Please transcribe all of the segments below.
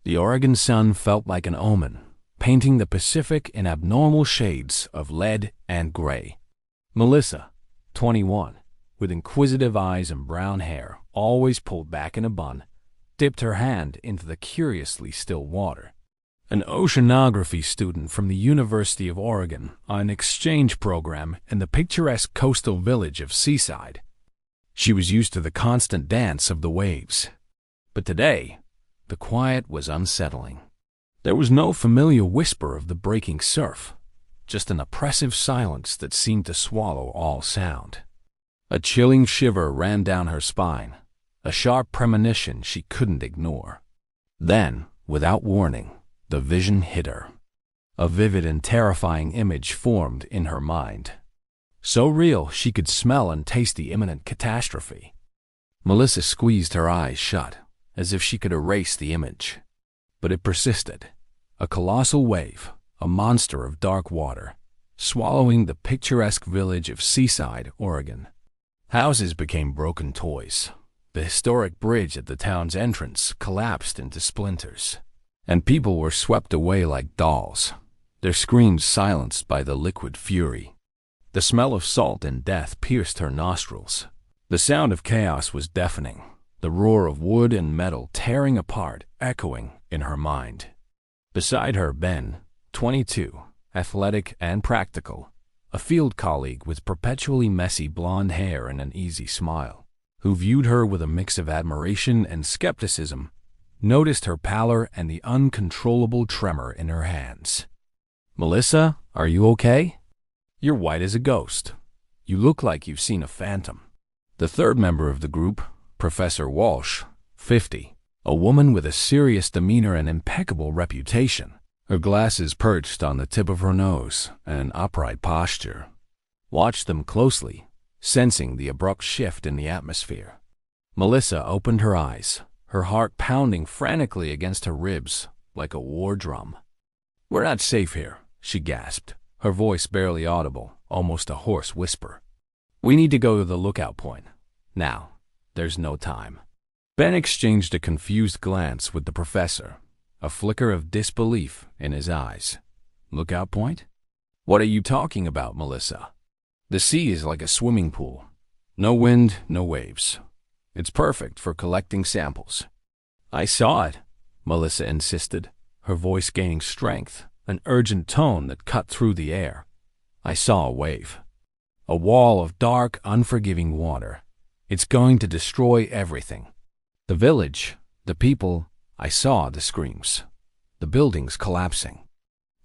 The Oregon sun felt like an omen, painting the Pacific in abnormal shades of lead and gray. Melissa, 21, with inquisitive eyes and brown hair always pulled back in a bun, dipped her hand into the curiously still water. An oceanography student from the University of Oregon on an exchange program in the picturesque coastal village of Seaside. She was used to the constant dance of the waves. But today, the quiet was unsettling. There was no familiar whisper of the breaking surf, just an oppressive silence that seemed to swallow all sound. A chilling shiver ran down her spine, a sharp premonition she couldn't ignore. Then, without warning, the vision hit her. A vivid and terrifying image formed in her mind. So real she could smell and taste the imminent catastrophe. Melissa squeezed her eyes shut, as if she could erase the image. But it persisted. A colossal wave, a monster of dark water, swallowing the picturesque village of Seaside, Oregon. Houses became broken toys. The historic bridge at the town's entrance collapsed into splinters, and people were swept away like dolls, their screams silenced by the liquid fury. The smell of salt and death pierced her nostrils. The sound of chaos was deafening, the roar of wood and metal tearing apart, echoing in her mind. Beside her, Ben, 22, athletic and practical, a field colleague with perpetually messy blonde hair and an easy smile, who viewed her with a mix of admiration and skepticism, noticed her pallor and the uncontrollable tremor in her hands. "Melissa, are you okay? You're white as a ghost. You look like you've seen a phantom." The third member of the group, Professor Walsh, 50, a woman with a serious demeanor and impeccable reputation, her glasses perched on the tip of her nose and an upright posture, watched them closely, sensing the abrupt shift in the atmosphere. Melissa opened her eyes, her heart pounding frantically against her ribs like a war drum. "We're not safe here," she gasped, her voice barely audible, almost a hoarse whisper. "We need to go to the lookout point. Now. There's no time." Ben exchanged a confused glance with the professor, a flicker of disbelief in his eyes. "Lookout point? What are you talking about, Melissa? The sea is like a swimming pool. No wind, no waves. It's perfect for collecting samples." "I saw it," Melissa insisted, her voice gaining strength, an urgent tone that cut through the air. "I saw a wave. A wall of dark, unforgiving water. It's going to destroy everything. The village, the people, I saw the screams. The buildings collapsing."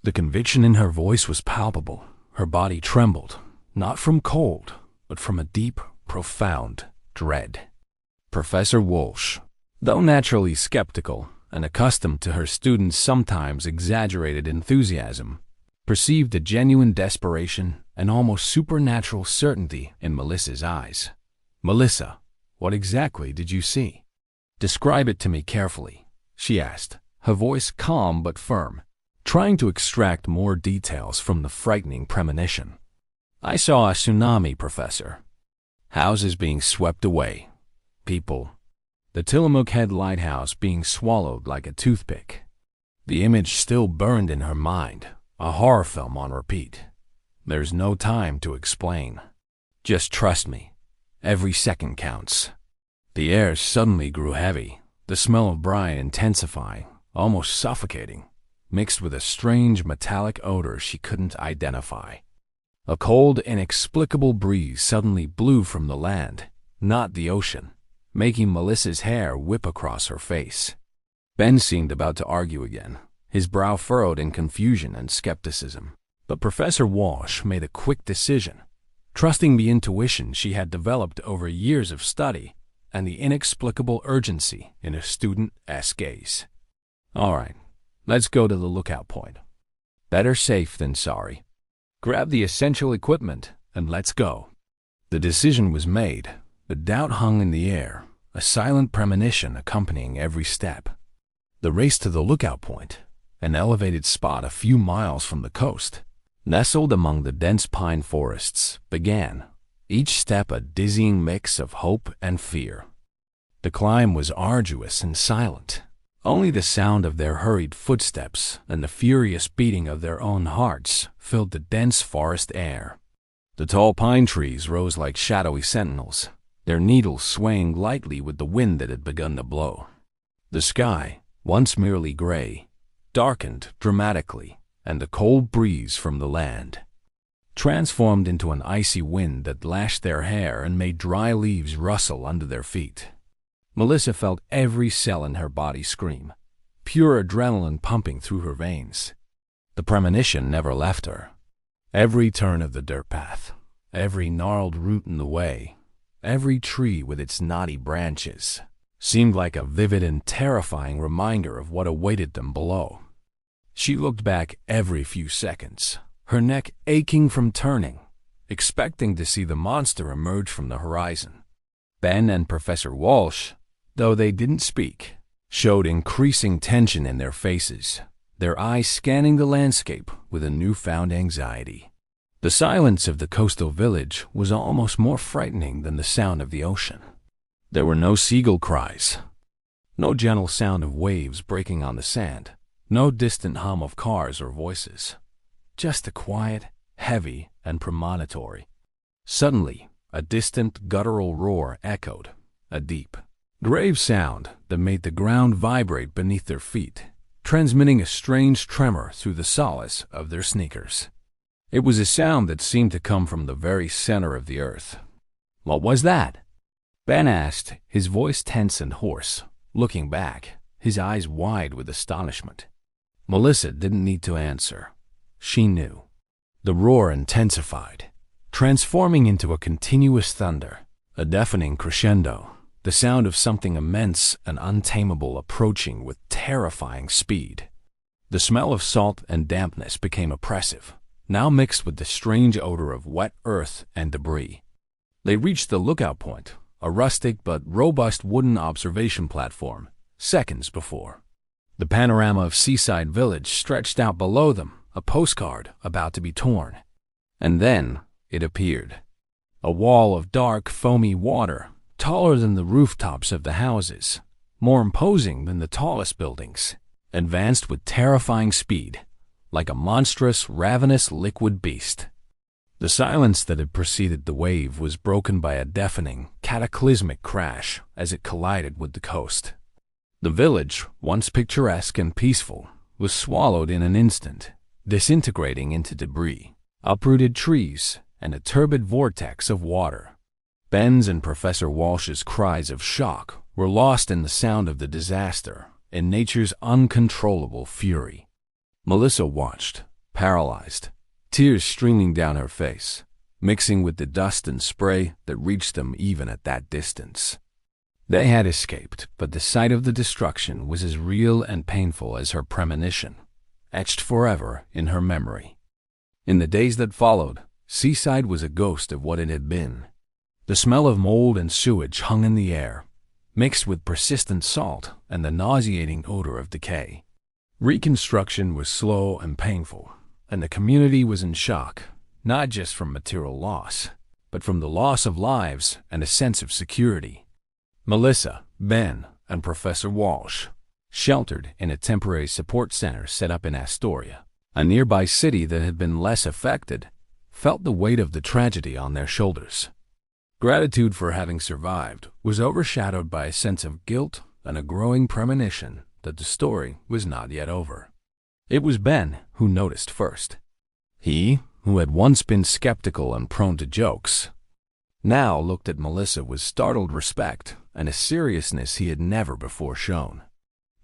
The conviction in her voice was palpable. Her body trembled, not from cold, but from a deep, profound dread. Professor Walsh, though naturally skeptical and accustomed to her students' sometimes exaggerated enthusiasm, perceived a genuine desperation and almost supernatural certainty in Melissa's eyes. "Melissa, what exactly did you see? Describe it to me carefully," she asked, her voice calm but firm, trying to extract more details from the frightening premonition. "I saw a tsunami, Professor. Houses being swept away. People. The Tillamook Head lighthouse being swallowed like a toothpick." The image still burned in her mind, a horror film on repeat. "There's no time to explain. Just trust me. Every second counts." The air suddenly grew heavy, the smell of brine intensifying, almost suffocating, mixed with a strange metallic odor she couldn't identify. A cold, inexplicable breeze suddenly blew from the land, not the ocean, making Melissa's hair whip across her face. Ben seemed about to argue again, his brow furrowed in confusion and skepticism. But Professor Walsh made a quick decision, trusting the intuition she had developed over years of study and the inexplicable urgency in a student-esque gaze. "All right, let's go to the lookout point. Better safe than sorry. Grab the essential equipment and let's go." The decision was made, but doubt hung in the air, a silent premonition accompanying every step. The race to the lookout point, an elevated spot a few miles from the coast, nestled among the dense pine forests, began, each step a dizzying mix of hope and fear. The climb was arduous and silent. Only the sound of their hurried footsteps and the furious beating of their own hearts filled the dense forest air. The tall pine trees rose like shadowy sentinels, their needles swaying lightly with the wind that had begun to blow. The sky, once merely gray, darkened dramatically, and the cold breeze from the land transformed into an icy wind that lashed their hair and made dry leaves rustle under their feet. Melissa felt every cell in her body scream, pure adrenaline pumping through her veins. The premonition never left her. Every turn of the dirt path, every gnarled root in the way, every tree with its knotty branches seemed like a vivid and terrifying reminder of what awaited them below. She looked back every few seconds, her neck aching from turning, expecting to see the monster emerge from the horizon. Ben and Professor Walsh, though they didn't speak, showed increasing tension in their faces, their eyes scanning the landscape with a newfound anxiety. The silence of the coastal village was almost more frightening than the sound of the ocean. There were no seagull cries, no gentle sound of waves breaking on the sand, no distant hum of cars or voices. Just a quiet, heavy, and premonitory. Suddenly, a distant guttural roar echoed, a deep, grave sound that made the ground vibrate beneath their feet, transmitting a strange tremor through the soles of their sneakers. It was a sound that seemed to come from the very center of the earth. "What was that?" Ben asked, his voice tense and hoarse, looking back, his eyes wide with astonishment. Melissa didn't need to answer. She knew. The roar intensified, transforming into a continuous thunder, a deafening crescendo, the sound of something immense and untamable approaching with terrifying speed. The smell of salt and dampness became oppressive, now mixed with the strange odor of wet earth and debris. They reached the lookout point, a rustic but robust wooden observation platform, seconds before. The panorama of Seaside Village stretched out below them, a postcard about to be torn. And then it appeared. A wall of dark, foamy water, taller than the rooftops of the houses, more imposing than the tallest buildings, advanced with terrifying speed, like a monstrous, ravenous liquid beast. The silence that had preceded the wave was broken by a deafening, cataclysmic crash as it collided with the coast. The village, once picturesque and peaceful, was swallowed in an instant, disintegrating into debris, uprooted trees, and a turbid vortex of water. Ben's and Professor Walsh's cries of shock were lost in the sound of the disaster, in nature's uncontrollable fury. Melissa watched, paralyzed, tears streaming down her face, mixing with the dust and spray that reached them even at that distance. They had escaped, but the sight of the destruction was as real and painful as her premonition, etched forever in her memory. In the days that followed, Seaside was a ghost of what it had been. The smell of mold and sewage hung in the air, mixed with persistent salt and the nauseating odor of decay. Reconstruction was slow and painful, and the community was in shock, not just from material loss, but from the loss of lives and a sense of security. Melissa, Ben, and Professor Walsh, sheltered in a temporary support center set up in Astoria, a nearby city that had been less affected, felt the weight of the tragedy on their shoulders. Gratitude for having survived was overshadowed by a sense of guilt and a growing premonition that the story was not yet over. It was Ben who noticed first. He, who had once been skeptical and prone to jokes, now looked at Melissa with startled respect and a seriousness he had never before shown.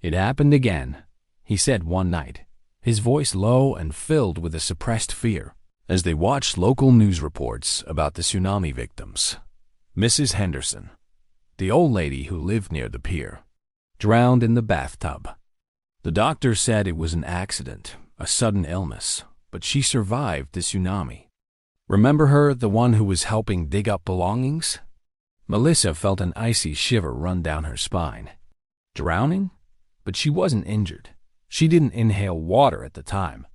"It happened again," he said one night, his voice low and filled with a suppressed fear, as they watched local news reports about the tsunami victims. Mrs. Henderson, the old lady who lived near the pier, drowned in the bathtub. The doctor said it was an accident, a sudden illness, but she survived the tsunami. Remember her, the one who was helping dig up belongings? Melissa felt an icy shiver run down her spine. Drowning? But she wasn't injured. She didn't inhale water at the time.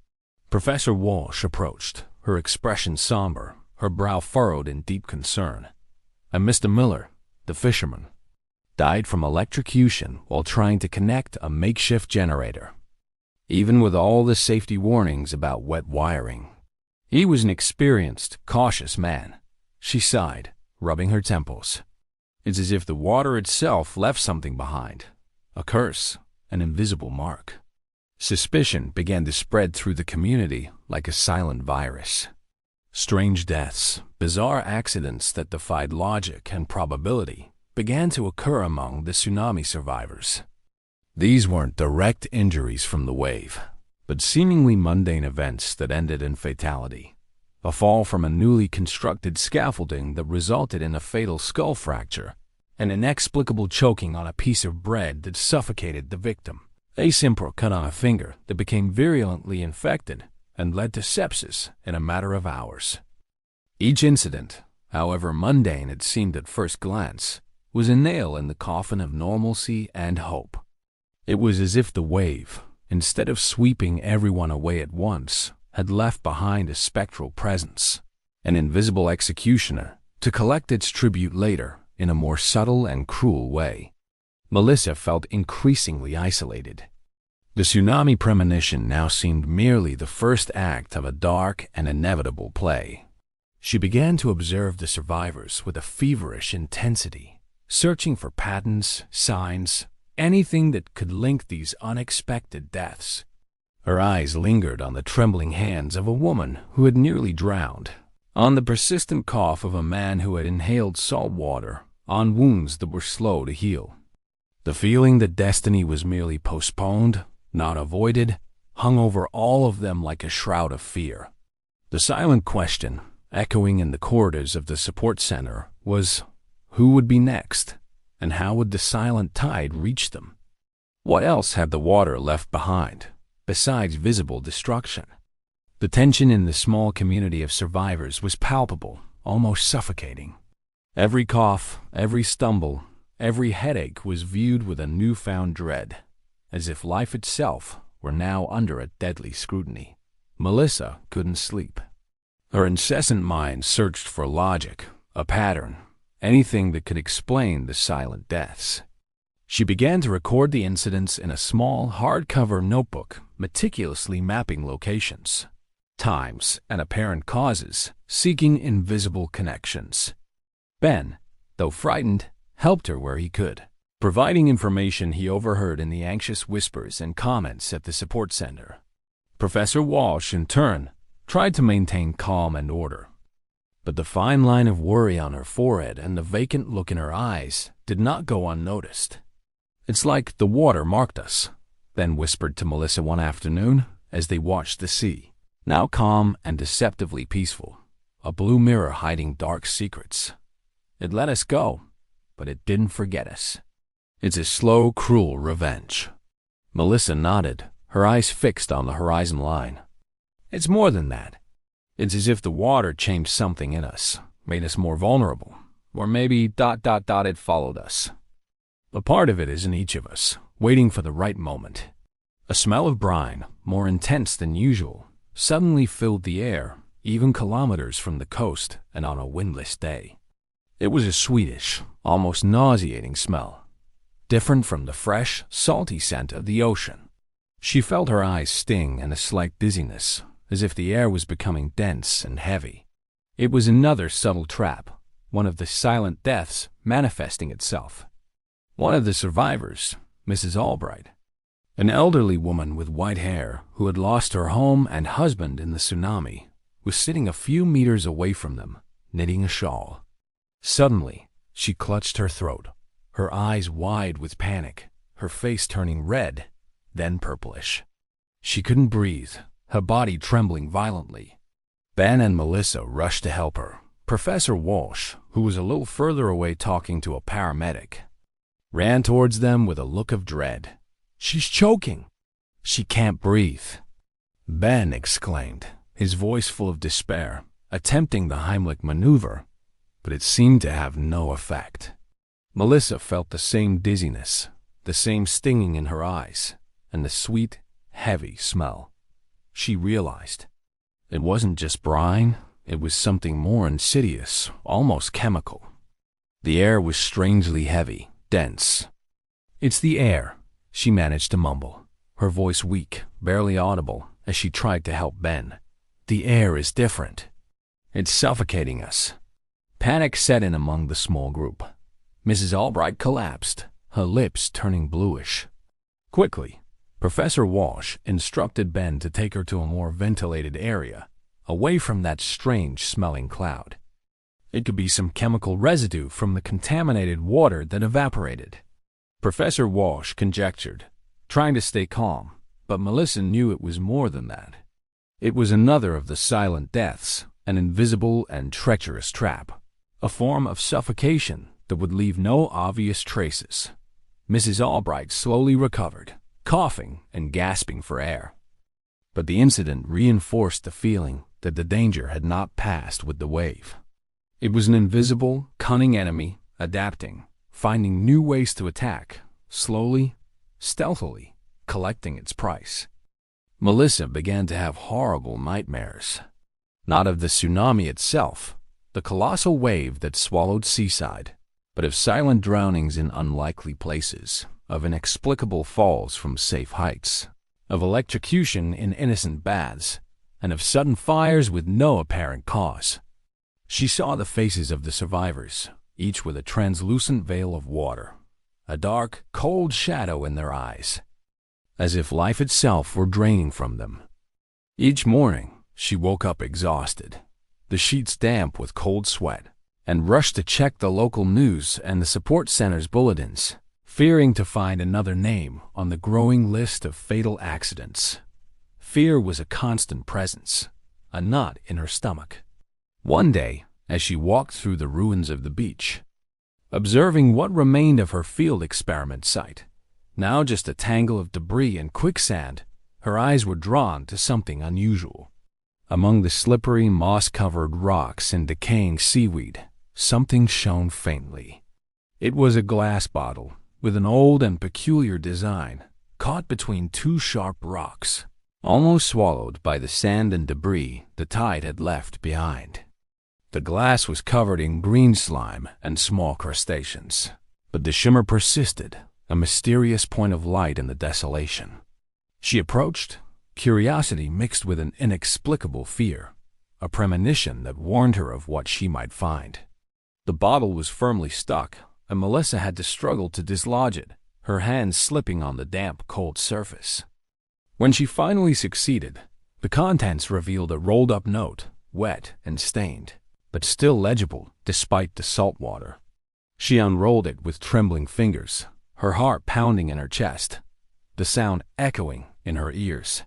Professor Walsh approached, her expression somber, her brow furrowed in deep concern. "And Mr. Miller, the fisherman." died from electrocution while trying to connect a makeshift generator. Even with all the safety warnings about wet wiring, he was an experienced, cautious man. She sighed, rubbing her temples. It's as if the water itself left something behind, a curse, an invisible mark. Suspicion began to spread through the community like a silent virus. Strange deaths, bizarre accidents that defied logic and probability began to occur among the tsunami survivors. These weren't direct injuries from the wave, but seemingly mundane events that ended in fatality. A fall from a newly constructed scaffolding that resulted in a fatal skull fracture, an inexplicable choking on a piece of bread that suffocated the victim, a simple cut on a finger that became virulently infected and led to sepsis in a matter of hours. Each incident, however mundane it seemed at first glance, was a nail in the coffin of normalcy and hope. It was as if the wave, instead of sweeping everyone away at once, had left behind a spectral presence, an invisible executioner, to collect its tribute later in a more subtle and cruel way. Melissa felt increasingly isolated. The tsunami premonition now seemed merely the first act of a dark and inevitable play. She began to observe the survivors with a feverish intensity, searching for patterns, signs, anything that could link these unexpected deaths. Her eyes lingered on the trembling hands of a woman who had nearly drowned, on the persistent cough of a man who had inhaled salt water, on wounds that were slow to heal. The feeling that destiny was merely postponed, not avoided, hung over all of them like a shroud of fear. The silent question, echoing in the corridors of the support center, was, who would be next, and how would the silent tide reach them? What else had the water left behind, besides visible destruction? The tension in the small community of survivors was palpable, almost suffocating. Every cough, every stumble, every headache was viewed with a newfound dread, as if life itself were now under a deadly scrutiny. Melissa couldn't sleep. Her incessant mind searched for logic, a pattern, anything that could explain the silent deaths. She began to record the incidents in a small, hardcover notebook, meticulously mapping locations, times, and apparent causes, seeking invisible connections. Ben, though frightened, helped her where he could, providing information he overheard in the anxious whispers and comments at the support center. Professor Walsh, in turn, tried to maintain calm and order. But the fine line of worry on her forehead and the vacant look in her eyes did not go unnoticed. "It's like the water marked us," Ben whispered to Melissa one afternoon as they watched the sea, now calm and deceptively peaceful, a blue mirror hiding dark secrets. "It let us go, but it didn't forget us. It's a slow, cruel revenge." Melissa nodded, her eyes fixed on the horizon line. "It's more than that. It's as if the water changed something in us, made us more vulnerable, or maybe ... it followed us. A part of it is in each of us, waiting for the right moment." A smell of brine, more intense than usual, suddenly filled the air, even kilometers from the coast and on a windless day. It was a sweetish, almost nauseating smell, different from the fresh, salty scent of the ocean. She felt her eyes sting and a slight dizziness, as if the air was becoming dense and heavy. It was another subtle trap, one of the silent deaths manifesting itself. One of the survivors, Mrs. Albright, an elderly woman with white hair who had lost her home and husband in the tsunami, was sitting a few meters away from them, knitting a shawl. Suddenly, she clutched her throat, her eyes wide with panic, her face turning red, then purplish. She couldn't breathe, her body trembling violently. Ben and Melissa rushed to help her. Professor Walsh, who was a little further away talking to a paramedic, ran towards them with a look of dread. "She's choking. She can't breathe." Ben exclaimed, his voice full of despair, attempting the Heimlich maneuver, but it seemed to have no effect. Melissa felt the same dizziness, the same stinging in her eyes, and the sweet, heavy smell. She realized it wasn't just brine, it was something more insidious, almost chemical. The air was strangely heavy, dense. "It's the air," she managed to mumble, her voice weak, barely audible, as she tried to help Ben. "The air is different. It's suffocating us." Panic set in among the small group. Mrs. Albright collapsed, her lips turning bluish. Quickly, Professor Walsh instructed Ben to take her to a more ventilated area, away from that strange-smelling cloud. It could be some chemical residue from the contaminated water that evaporated. Professor Walsh conjectured, trying to stay calm, but Melissa knew it was more than that. It was another of the silent deaths, an invisible and treacherous trap, a form of suffocation that would leave no obvious traces. Mrs. Albright slowly recovered, coughing and gasping for air. But the incident reinforced the feeling that the danger had not passed with the wave. It was an invisible, cunning enemy, adapting, finding new ways to attack, slowly, stealthily, collecting its price. Melissa began to have horrible nightmares. Not of the tsunami itself, the colossal wave that swallowed Seaside, but of silent drownings in unlikely places, of inexplicable falls from safe heights, of electrocution in innocent baths, and of sudden fires with no apparent cause. She saw the faces of the survivors, each with a translucent veil of water, a dark, cold shadow in their eyes, as if life itself were draining from them. Each morning, she woke up exhausted, the sheets damp with cold sweat, and rushed to check the local news and the support center's bulletins, fearing to find another name on the growing list of fatal accidents. Fear was a constant presence, a knot in her stomach. One day, as she walked through the ruins of the beach, observing what remained of her field experiment site, now just a tangle of debris and quicksand, her eyes were drawn to something unusual. Among the slippery, moss-covered rocks and decaying seaweed, something shone faintly. It was a glass bottle with an old and peculiar design, caught between two sharp rocks, almost swallowed by the sand and debris the tide had left behind. The glass was covered in green slime and small crustaceans, but the shimmer persisted, a mysterious point of light in the desolation. She approached, curiosity mixed with an inexplicable fear, a premonition that warned her of what she might find. The bottle was firmly stuck, and Melissa had to struggle to dislodge it, her hands slipping on the damp, cold surface. When she finally succeeded, the contents revealed a rolled-up note, wet and stained, but still legible despite the salt water. She unrolled it with trembling fingers, her heart pounding in her chest, the sound echoing in her ears.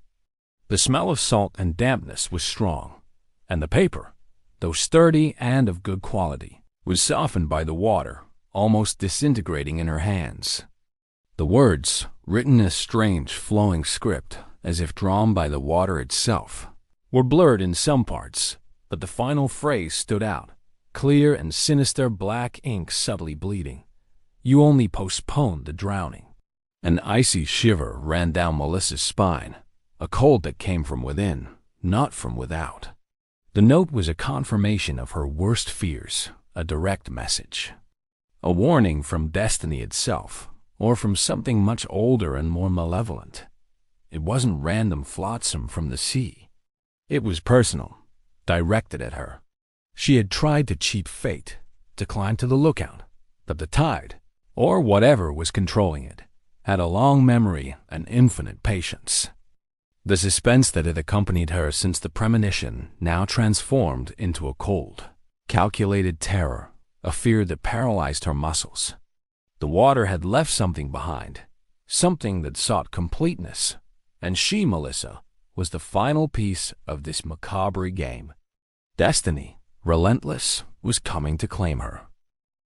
The smell of salt and dampness was strong, and the paper, though sturdy and of good quality, was softened by the water, almost disintegrating in her hands. The words, written in a strange, flowing script, as if drawn by the water itself, were blurred in some parts, but the final phrase stood out, clear and sinister black ink subtly bleeding. "You only postponed the drowning." An icy shiver ran down Melissa's spine, a cold that came from within, not from without. The note was a confirmation of her worst fears, a direct message. A warning from destiny itself, or from something much older and more malevolent. It wasn't random flotsam from the sea. It was personal, directed at her. She had tried to cheat fate, to climb to the lookout, but the tide, or whatever was controlling it, had a long memory and infinite patience. The suspense that had accompanied her since the premonition now transformed into a cold, calculated terror, a fear that paralyzed her muscles. The water had left something behind, something that sought completeness, and she, Melissa, was the final piece of this macabre game. Destiny, relentless, was coming to claim her.